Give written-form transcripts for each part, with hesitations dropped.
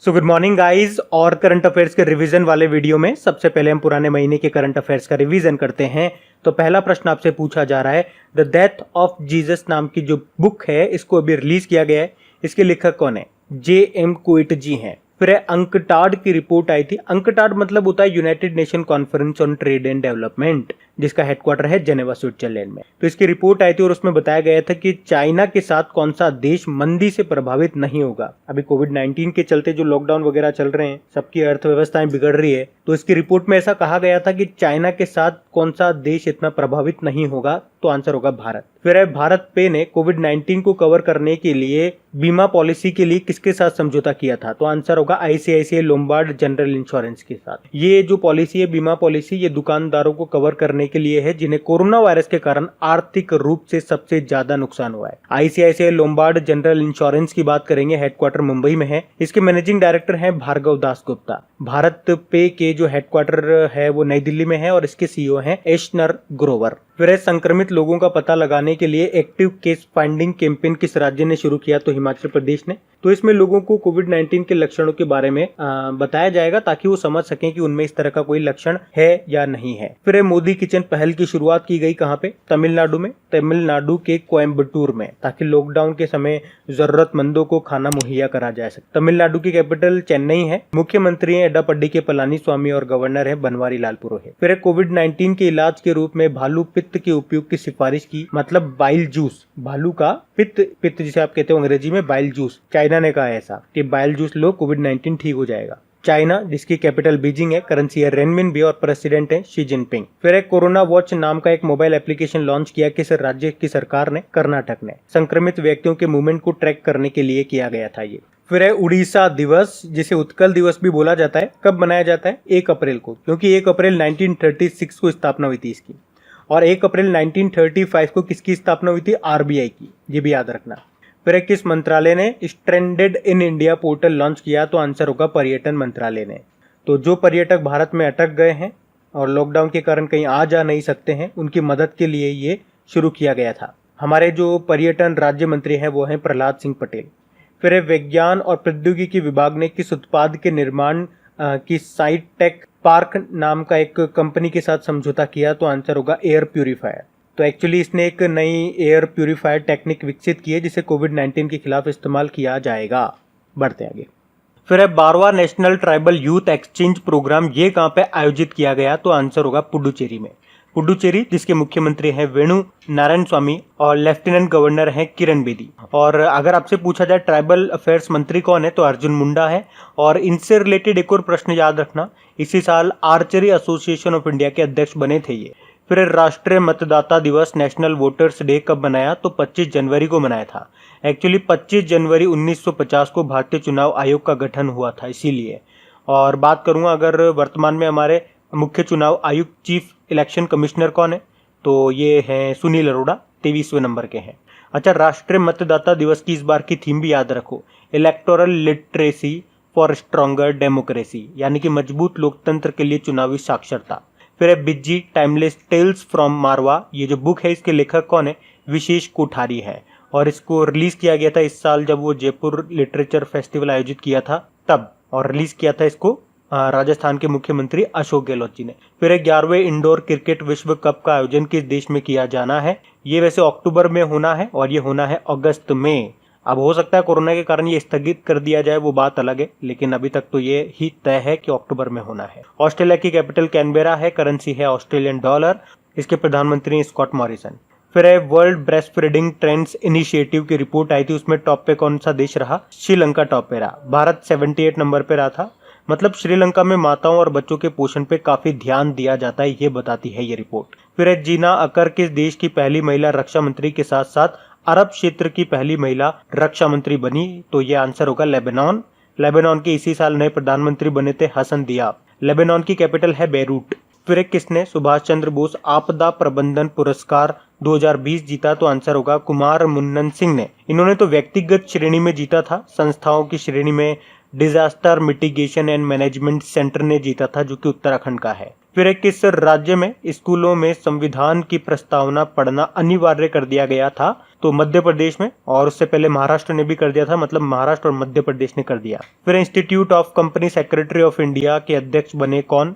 So good morning guys. और current affairs के revision वाले वीडियो में सबसे पहले हम पुराने महीने के करंट अफेयर्स का रिवीजन करते हैं। तो पहला प्रश्न आपसे पूछा जा रहा है, द डेथ ऑफ जीसस नाम की जो बुक है इसको अभी रिलीज किया गया है, इसके लेखक कौन है? J.M. कोइट जी हैं। फिर अंकटाड की रिपोर्ट आई थी। अंकटाड मतलब होता है United nation conference on trade and development, जिसका हेडक्वार्टर है जेनेवा स्विट्जरलैंड में। तो इसकी रिपोर्ट आई थी और उसमें बताया गया था कि चाइना के साथ कौन सा देश मंदी से प्रभावित नहीं होगा। अभी कोविड-19 के चलते जो लॉकडाउन वगैरह चल रहे हैं, सबकी अर्थव्यवस्थाएं बिगड़ रही है, तो इसकी रिपोर्ट में ऐसा कहा गया था कि चाइना के साथ कौन सा देश इतना प्रभावित नहीं होगा, तो आंसर होगा भारत। फिर भारत पे ने कोविड-19 को कवर करने के लिए बीमा पॉलिसी के लिए किसके साथ समझौता किया था? तो आंसर होगा आईसीआईसीआई लोम्बार्ड जनरल इंश्योरेंस के साथ। ये जो पॉलिसी है, बीमा पॉलिसी, ये दुकानदारों को कवर करने के लिए है जिन्हें कोरोना वायरस के कारण आर्थिक रूप से सबसे ज्यादा नुकसान हुआ है। आईसीआईसीआई लोम्बार्ड जनरल इंश्योरेंस की बात करेंगे, हेडक्वार्टर मुंबई में है। इसके मैनेजिंग डायरेक्टर हैं भार्गव दास गुप्ता। भारत पे के जो हेडक्वार्टर है वो नई दिल्ली में है और इसके सीईओ हैं एशनर ग्रोवर। फिर संक्रमित लोगों का पता लगाने के लिए एक्टिव केस फाइंडिंग कैंपेन किस राज्य ने शुरू किया? तो हिमाचल प्रदेश ने। तो इसमें लोगों को कोविड-19 के लक्षणों के बारे में बताया जाएगा ताकि वो समझ सकें कि उनमें इस तरह का कोई लक्षण है या नहीं है। फिर मोदी किचन पहल की शुरुआत की गई कहाँ पे? तमिलनाडु में, तमिलनाडु के कोयम्बटूर में, ताकि लॉकडाउन के समय जरूरतमंदों को खाना मुहैया करा जा सके। तमिलनाडु की कैपिटल चेन्नई है। मुख्यमंत्री है एडापड्डी के पलानी स्वामी और गवर्नर है बनवारी लाल पुरोहित। फिर कोविड-19 के इलाज के रूप में भालू पित्त के उपयोग की सिफारिश की, मतलब बाइल जूस, भालू का पित्त जिसे आप कहते हो अंग्रेजी में बाइल जूस। चाइना ने कहा ऐसा कि बाइल जूस लो, कोविड-19 ठीक हो जाएगा। चाइना, जिसकी कैपिटल बीजिंग है, करेंसी है रेनमिनबी और प्रेसिडेंट है शी जिनपिंग। फिर एक कोरोना वॉच नाम का एक मोबाइल एप्लीकेशन लॉन्च किया किस राज्य की सरकार ने? कर्नाटक ने। संक्रमित व्यक्तियों के मूवमेंट को ट्रैक करने के लिए किया गया था ये। फिर है उड़ीसा दिवस, जिसे उत्कल दिवस भी बोला जाता है। कब मनाया जाता है? 1 अप्रैल को, क्योंकि 1 अप्रैल 1936 को स्थापना हुई थी इसकी। और 1 अप्रैल 1935 को किसकी स्थापना हुई थी? आरबीआई की, ये भी याद रखना। फिर किस मंत्रालय ने stranded in India portal launch किया? तो आंसर होगा पर्यटन मंत्रालय ने। तो जो पर्यटक भारत में अटक गए हैं और लॉकडाउन के कारण कहीं आ जा नहीं सकते हैं, उनकी मदद के लिए ये शुरू किया गया था। हमारे जो पर्यटन राज्य मंत्री हैं वो हैं प्रहलाद सिंह पटेल। फिर विज्ञान और प्रौद्योगिकी विभाग ने किस उत्पाद के निर्माण की साइट टेक पार्क नाम का एक कंपनी के साथ समझौता किया? तो आंसर होगा एयर प्यूरिफायर। तो एक्चुअली इसने एक नई एयर प्यूरिफायर टेक्निक विकसित की है जिसे कोविड-19 के खिलाफ इस्तेमाल किया जाएगा। बढ़ते आगे। फिर है 12वां national tribal youth exchange programme, ये कहाँ पे आयोजित किया गया? तो आंसर होगा पुडुचेरी में। पुडुचेरी, जिसके मुख्यमंत्री हैं वेणु नारायण स्वामी और लेफ्टिनेंट गवर्नर हैं किरण बेदी। और अगर आपसे पूछा जाए ट्राइबल अफेयर्स मंत्री कौन है, तो अर्जुन मुंडा है। और इनसे रिलेटेड एक और प्रश्न याद रखना, इसी साल आर्चरी एसोसिएशन ऑफ इंडिया के अध्यक्ष बने थे ये। फिर राष्ट्रीय मतदाता दिवस, नेशनल वोटर्स डे, कब मनाया? तो 25 जनवरी को मनाया था। एक्चुअली 25 जनवरी 1950 को भारतीय चुनाव आयोग का गठन हुआ था, इसीलिए। और बात करूंगा अगर वर्तमान में हमारे मुख्य चुनाव आयुक्त, चीफ इलेक्शन कमिश्नर कौन है, तो ये हैं सुनील अरोड़ा, 23वें नंबर के हैं। अच्छा, राष्ट्रीय मतदाता दिवस की इस बार की थीम भी याद रखो, electoral literacy for stronger democracy, यानी कि मजबूत लोकतंत्र के लिए चुनावी साक्षरता। फिर है बिज्जी टाइमलेस टेल्स फ्रॉम मारवा, ये जो बुक है इसके लेखक कौन है? विशेष कोठारी है। और इसको रिलीज किया गया था इस साल जब वो जयपुर लिटरेचर फेस्टिवल आयोजित किया था तब, और रिलीज किया था इसको राजस्थान के मुख्यमंत्री अशोक गहलोत जी ने। फिर 11वें इंडोर क्रिकेट विश्व कप का आयोजन किस देश में किया जाना है? ये वैसे अक्टूबर में होना है और ये होना है अगस्त में। अब हो सकता है कोरोना के कारण ये स्थगित कर दिया जाए, वो बात अलग है, लेकिन अभी तक तो ये ही तय है कि अक्टूबर में होना है। ऑस्ट्रेलिया की कैपिटल कैनबेरा है, करेंसी है ऑस्ट्रेलियन डॉलर, इसके प्रधानमंत्री स्कॉट मॉरिसन। फिर है world breast feeding trends initiative की रिपोर्ट आई थी, उसमें टॉप पे कौन सा देश रहा? श्रीलंका टॉप पे रहा। भारत 78 नंबर पे रहा था। मतलब श्रीलंका में माताओं और बच्चों के पोषण पे काफी ध्यान दिया जाता है, ये बताती है ये रिपोर्ट। फिर है जीना अकर किस देश की पहली महिला रक्षा मंत्री के साथ साथ अरब क्षेत्र की पहली महिला रक्षा मंत्री बनी? तो ये आंसर होगा लेबनान। लेबनान के इसी साल नए प्रधानमंत्री बने थे हसन दियाब। लेबनान की कैपिटल है बेरूट। फिर किसने सुभाष चंद्र बोस आपदा प्रबंधन पुरस्कार 2020 जीता? तो आंसर होगा कुमार मुन्नन सिंह ने। इन्होंने तो व्यक्तिगत श्रेणी में जीता था, संस्थाओं की श्रेणी में disaster mitigation and management centre ने जीता था, जो कि उत्तराखंड का है। फिर है किस राज्य में स्कूलों में संविधान की प्रस्तावना पढ़ना अनिवार्य कर दिया गया था? तो मध्य प्रदेश में, और उससे पहले महाराष्ट्र ने भी कर दिया था, मतलब महाराष्ट्र और मध्य प्रदेश ने कर दिया। फिर institute of company secretary of India के अध्यक्ष बने कौन?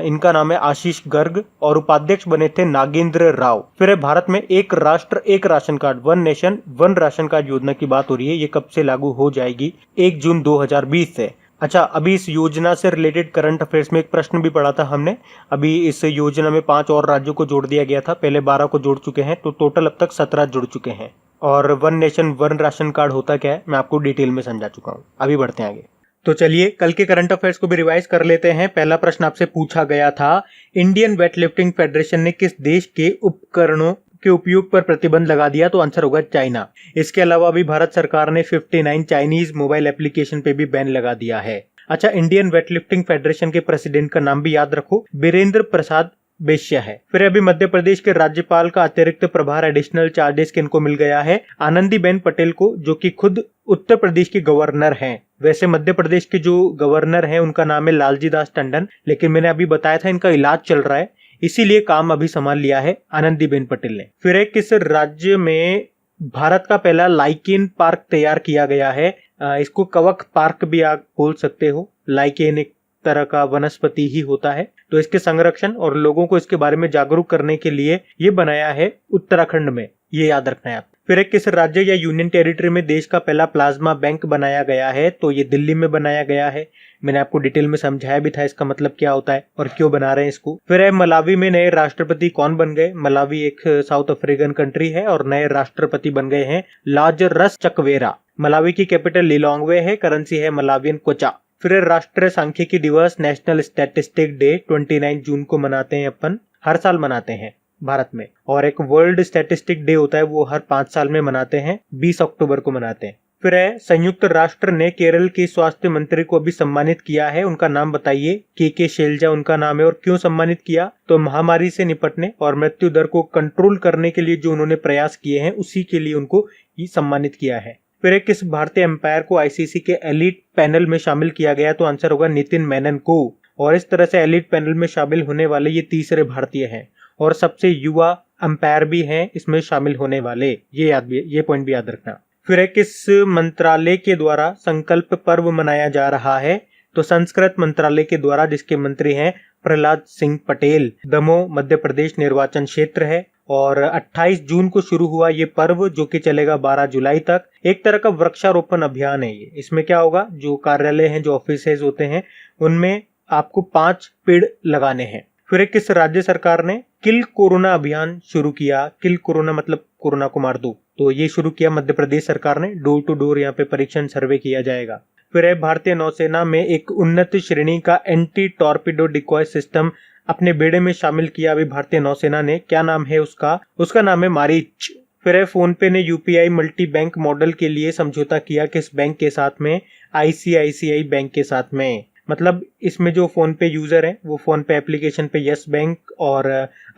इनका नाम है आशीष गर्ग, और उपाध्यक्ष बने थे नागेंद्र राव। फिर है भारत में एक राष्ट्र एक ration card, one nation one ration card योजना की बात हो रही है। ये कब से लागू हो जाएगी? 1 जून 2020 से। अच्छा, अभी इस योजना से रिलेटेड करंट अफेयर्स में एक प्रश्न भी पढ़ा था हमने। अभी इस योजना में 5 और राज्यों को जोड़ दिया गया था, पहले 12 को जोड़ चुके हैं, तो टोटल अब तक 17 जुड़ चुके हैं। और one nation one ration card होता क्या है, मैं आपको डिटेल में समझा चुका हूँ। अभी बढ़ते हैं आगे। तो चलिए कल के करंट अफेयर्स को भी रिवाइज कर लेते हैं। पहला प्रश्न आपसे पूछा गया था, इंडियन वेटलिफ्टिंग फेडरेशन ने किस देश के उपकरणों के उपयोग पर प्रतिबंध लगा दिया? तो आंसर होगा चाइना। इसके अलावा अभी भारत सरकार ने 59 चाइनीज मोबाइल एप्लीकेशन पे भी बैन लगा दिया है। अच्छा, इंडियन वेटलिफ्टिंग फेडरेशन के प्रेसिडेंट का नाम भी याद रखो, बीरेंद्र प्रसाद बेश्या है। फिर अभी मध्य प्रदेश के राज्यपाल का अतिरिक्त प्रभार एडिशनल चार्जेस किनको मिल गया है? आनंदीबेन पटेल को, जो कि खुद उत्तर प्रदेश के गवर्नर हैं। वैसे मध्य प्रदेश के जो गवर्नर हैं उनका नाम है लालजी दास टंडन, लेकिन मैंने अभी बताया था इनका इलाज चल रहा है, इसीलिए काम अभी संभाल लिया है आनंदीबेन पटेल ने। फिर एक किस राज्य में भारत का पहला लाइकेन पार्क तैयार किया गया है? इसको कवक पार्क भी आप बोल सकते हो। लाइकेन एक तरह का वनस्पति ही होता है, तो इसके संरक्षण और लोगों को इसके बारे में जागरूक करने के लिए ये बनाया है उत्तराखंड में, ये याद रखना है आप। फिर एक किस राज्य या यूनियन टेरिटरी में देश का पहला प्लाज्मा बैंक बनाया गया है? तो ये दिल्ली में बनाया गया है। मैंने आपको डिटेल में समझाया भी था इसका मतलब क्या होता है और क्यों बना रहे हैं इसको। फिर है मलावी में नए राष्ट्रपति कौन बन गए? मलावी एक साउथ अफ्रीकन कंट्री है और नए राष्ट्रपति बन गए हैं लाजरस चकवेरा। मलावी की कैपिटल लिलोंगवे है, करेंसी है मलावियन क्वाचा। फिर राष्ट्रीय सांख्यिकी दिवस नेशनल स्टैटिस्टिक डे 29 जून को मनाते हैं, अपन हर साल मनाते हैं भारत में। और एक वर्ल्ड स्टैटिस्टिक डे होता है, वो हर 5 साल में मनाते हैं, 20 अक्टूबर को मनाते हैं। फिर है संयुक्त राष्ट्र ने केरल के स्वास्थ्य मंत्री को अभी सम्मानित किया है, उनका नाम बताइए। के शैलजा उनका नाम है। और क्यों सम्मानित किया? तो महामारी से निपटने और मृत्यु दर को कंट्रोल करने के लिए जो उन्होंने प्रयास किए हैं उसी के लिए उनको ये सम्मानित किया है। फिर एक किस भारतीय एम्पायर को आईसीसी के एलिट पैनल में शामिल किया गया? तो आंसर होगा नितिन मेनन को। और इस तरह से एलिट पैनल में शामिल होने वाले ये तीसरे भारतीय हैं और सबसे युवा अंपायर भी हैं इसमें शामिल होने वाले, ये पॉइंट भी याद रखना। फिर एक किस मंत्रालय के द्वारा संकल्प पर्व मनाया जा रहा है? तो संस्कृत मंत्रालय के द्वारा, जिसके मंत्री हैं प्रहलाद सिंह पटेल। दमोह मध्य प्रदेश निर्वाचन क्षेत्र है और 28 जून को शुरू हुआ ये पर्व, जो कि चलेगा 12 जुलाई तक। एक तरह का वृक्षारोपण अभियान है ये। इसमें क्या होगा, जो कार्यालय हैं, जो ऑफिसेज होते हैं, उनमें आपको 5 पेड़ लगाने हैं। फिर एक किस राज्य सरकार ने किल कोरोना अभियान शुरू किया? किल कोरोना मतलब कोरोना को मार दो, तो ये शुरू किया मध्य प्रदेश सरकार ने। डोर टू डोर यहाँ पे परीक्षण सर्वे किया जाएगा। फिर है भारतीय नौसेना में एक उन्नत श्रेणी का एंटी टॉर्पिडो डिकॉय सिस्टम अपने बेड़े में शामिल किया अभी भारतीय नौसेना ने। क्या नाम है उसका? उसका नाम है मारीच। फिर है फोन पे ने यूपीआई मल्टी बैंक मॉडल के लिए समझौता किया किस बैंक के साथ में? आईसीआईसीआई बैंक के साथ में। मतलब इसमें जो फोन पे यूजर है वो फोन पे एप्लीकेशन पे यस बैंक और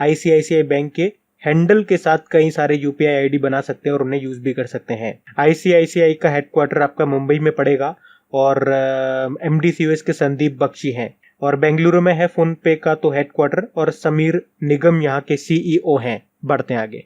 आईसीआईसीआई बैंक के हैंडल के साथ कई सारे यूपीआई आईडी बना सकते हैं और उन्हें यूज भी कर सकते हैं। आईसीआईसीआई का हेडक्वार्टर आपका मुंबई में पड़ेगा और एमडी के संदीप बख्शी हैं। और बेंगलुरु में है फोन पे का तो हेडक्वार्टर, और समीर निगम यहाँ के सीईओ हैं। बढ़ते हैं आगे।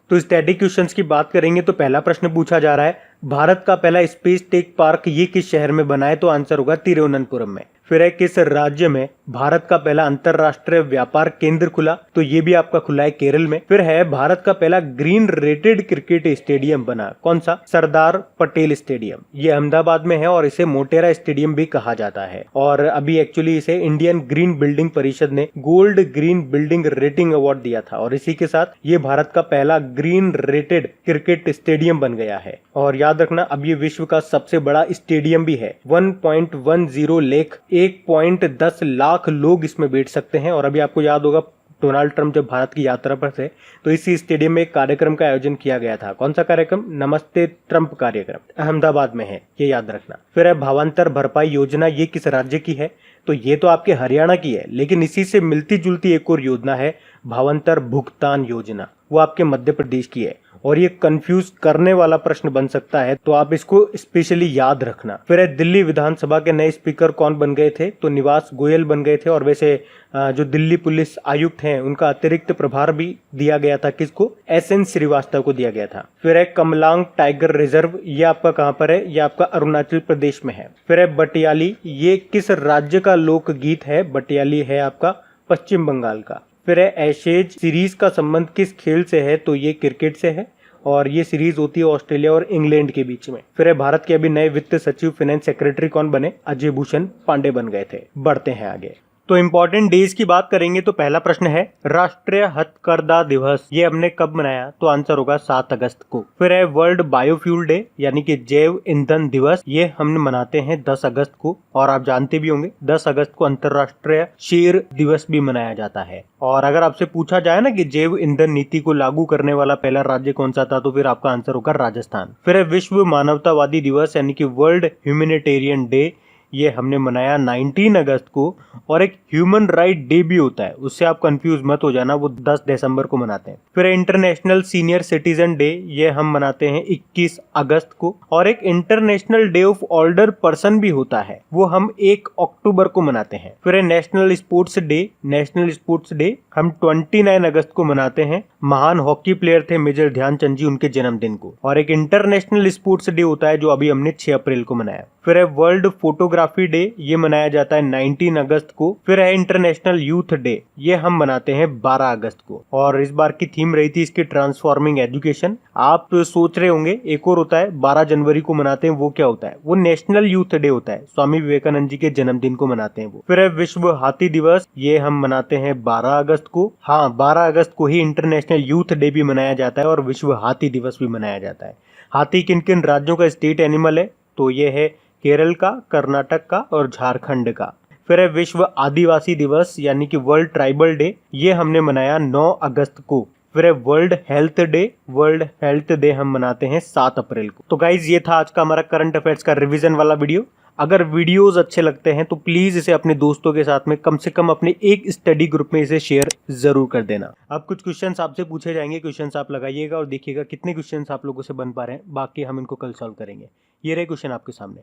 तो स्टैटिक क्वेश्चंस की बात करेंगे तो पहला प्रश्न पूछा जा रहा है, भारत का पहला स्पेस टेक पार्क ये किस शहर में बना है? तो आंसर होगा तिरुवनंतपुरम में। फिर है किस राज्य में भारत का पहला अंतरराष्ट्रीय व्यापार केंद्र खुला? तो ये भी आपका खुला है केरल में। फिर है भारत का पहला ग्रीन रेटेड क्रिकेट स्टेडियम बना, कौन सा? सरदार पटेल स्टेडियम। ये अहमदाबाद में है और इसे मोटेरा स्टेडियम भी कहा जाता है। और अभी एक्चुअली इसे इंडियन ग्रीन बिल्डिंग परिषद ने gold green building rating award दिया था और इसी के साथ ये भारत का पहला ग्रीन रेटेड क्रिकेट स्टेडियम बन गया है। और याद रखना, अब ये विश्व का सबसे बड़ा स्टेडियम भी है। 1.10 लाख 1.10 लाख लोग इसमें बैठ सकते हैं। और अभी आपको याद होगा डोनाल्ड ट्रंप जब भारत की यात्रा पर थे तो इसी स्टेडियम में एक कार्यक्रम का आयोजन किया गया था। कौन सा कार्यक्रम? नमस्ते ट्रंप कार्यक्रम, अहमदाबाद में है, ये याद रखना। फिर है भावांतर भरपाई योजना, ये किस राज्य की है? तो ये तो आपके हरियाणा की है, लेकिन इसी से मिलती जुलती एक और योजना है भावांतर भुगतान योजना, वो आपके मध्य प्रदेश की है। और ये कंफ्यूज करने वाला प्रश्न बन सकता है, तो आप इसको स्पेशली याद रखना। फिर है दिल्ली विधानसभा के नए स्पीकर कौन बन गए थे, तो निवास गोयल बन गए थे। और वैसे जो दिल्ली पुलिस आयुक्त हैं उनका अतिरिक्त प्रभार भी दिया गया था, किसको, SN श्रीवास्तव को दिया गया था। फिर है कमलांग टाइगर रिजर्व, ये आपका कहां पर है, ये आपका अरुणाचल प्रदेश में है। फिर है बटियाली, ये किस राज्य का लोकगीत है, बटियाली है आपका पश्चिम बंगाल का। फिर है एशेज सीरीज का संबंध किस खेल से है, तो ये क्रिकेट से है और ये सीरीज होती है ऑस्ट्रेलिया और इंग्लैंड के बीच में। फिर है भारत के अभी नए वित्त सचिव फाइनेंस सेक्रेटरी कौन बने, अजय भूषण पांडे बन गए थे। बढ़ते हैं आगे, तो इंपॉर्टेंट डेज की बात करेंगे तो पहला प्रश्न है राष्ट्रीय हथकरघा दिवस, ये हमने कब मनाया, तो आंसर होगा 7 अगस्त को। फिर है वर्ल्ड बायोफ्यूल डे यानी कि जैव ईंधन दिवस, ये हम मनाते हैं 10 अगस्त को। और आप जानते भी होंगे 10 अगस्त को अंतरराष्ट्रीय शेर दिवस भी मनाया जाता है। और अगर आपसे पूछा जाए ना कि जैव ईंधन नीति को लागू करने वाला पहला राज्य कौन सा था, तो फिर आपका आंसर होगा राजस्थान। फिर है विश्व मानवतावादी दिवस यानी कि वर्ल्ड ह्यूमैनिटेरियन डे, ये हमने मनाया 19 अगस्त को। और एक ह्यूमन राइट डे भी होता है, उससे आप कंफ्यूज मत हो जाना, वो 10 दिसंबर को मनाते हैं। फिर इंटरनेशनल सीनियर सिटीजन डे, ये हम मनाते हैं 21 अगस्त को। और एक international day of older person भी होता है, वो हम 1 अक्टूबर को मनाते हैं। फिर national sports day, national sports day हम 29 अगस्त को मनाते हैं। महान हॉकी प्लेयर थे मेजर ध्यानचंद जी, उनके जन्मदिन को। और एक इंटरनेशनल स्पोर्ट्स डे होता है जो अभी हमने 6 अप्रैल को मनाया। फिर है वर्ल्ड फोटोग्राफी डे, ये मनाया जाता है 19 अगस्त को। फिर है इंटरनेशनल यूथ डे, ये हम मनाते हैं 12 अगस्त को। और इस बार की थीम रही थी इसकी ट्रांसफॉर्मिंग एजुकेशन। आप सोच रहे होंगे एक और होता है 12 जनवरी को मनाते हैं, वो क्या होता है, वो नेशनल यूथ डे होता है, स्वामी विवेकानंद जी के जन्मदिन को मनाते हैं वो। फिर है विश्व हाथी दिवस, ये हम मनाते हैं 12 अगस्त को। हाँ, 12 अगस्त को ही इंटरनेशनल यूथ डे भी मनाया जाता है और विश्व हाथी दिवस भी मनाया जाता है। हाथी किन किन राज्यों का स्टेट एनिमल है, तो ये है केरल का, कर्नाटक का और झारखंड का। फिर है विश्व आदिवासी दिवस यानी कि वर्ल्ड ट्राइबल डे, ये हमने मनाया 9 अगस्त को। फिर है world health day, world health day हम मनाते हैं 7 अप्रैल को। तो गाइज ये था आज का हमारा करंट अफेयर्स का रिवीजन वाला वीडियो। अगर वीडियोस अच्छे लगते हैं तो प्लीज इसे अपने दोस्तों के साथ में कम से कम अपने एक स्टडी ग्रुप में इसे शेयर जरूर कर देना। अब कुछ क्वेश्चंस आपसे पूछे जाएंगे, क्वेश्चंस आप लगाइएगा और देखिएगा कितने क्वेश्चंस आप लोगों से बन पा रहे हैं, बाकी हम इनको कल सॉल्व करेंगे। ये रहे क्वेश्चन आपके सामने।